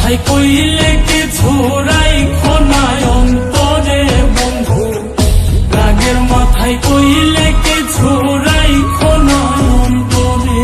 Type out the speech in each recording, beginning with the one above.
মাথায় কইলে কিছু রাইখো নাই অন্তরে বন্ধু, রাগের মাথায় কইলে কিছু রাইখো নাই অন্তরে।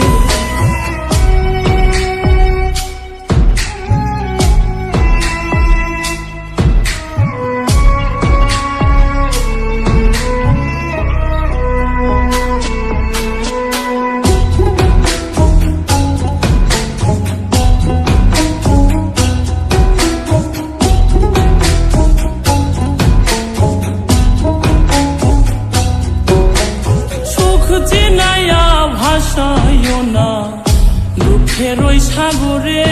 চিনাইয়া ভাসাইও না দুঃখের ওই সাগরে,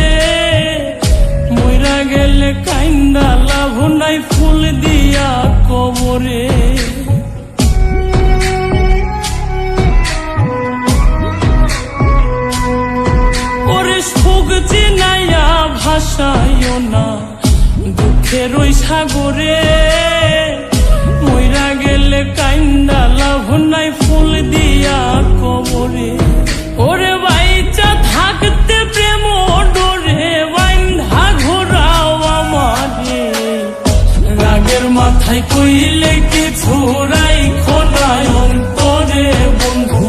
মইরা গেলে কাইন্দা লাভ নাই ফুল দিয়া কবরে। ওরে সুখ চিনাইয়া ভাসাইও না দুঃখের ওই সাগরে, মইরা গেলে কাইন্দা লাভ নাই ফুল দিয়া কবরে। ওরে বাইচা থাকতে প্রেম ডোরে বাইন্ধা ঘোরাও আমারে, রাগের মাথায় কইলে কিছু রাইখো নাই অন্তরে বন্ধু,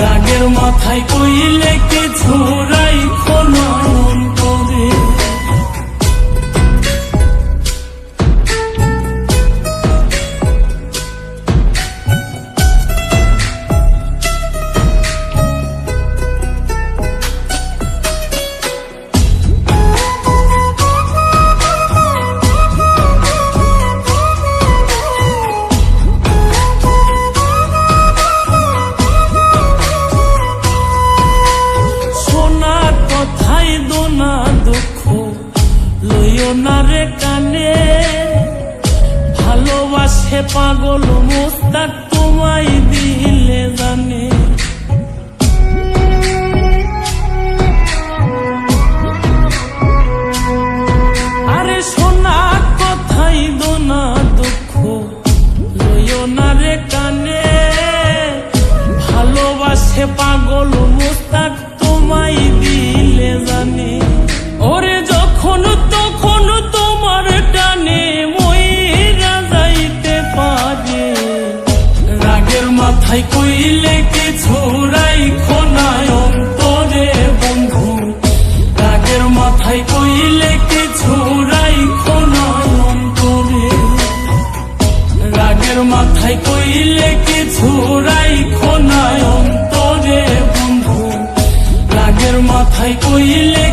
রাগের মাথায় কইলে কিছু রাইখো নাই অন্তরে। দুঃখ লইও না রে কানে, ভালোবাসে পাগল মুস্তাক তোমায় দিলে জানে। আরে সোনা কথাই দোনা দুঃখ লইও না রে কানে, ভালোবাসে পাগল মুস্তাক তোমায় দিলে জানে। ওরে যখন তখন তোমার টানে মইরা যাইতে পারে, রাগের মাথায় কইলে কিছু রাইখো নাই অন্তরে বন্ধু, রাগের মাথায় কইলে কিছু রাইখো নাই অন্তরে, রাগের মাথায় কইলে কিছু রাইখো নাই অন্তরে বন্ধু, রাগের মাথায় কইলে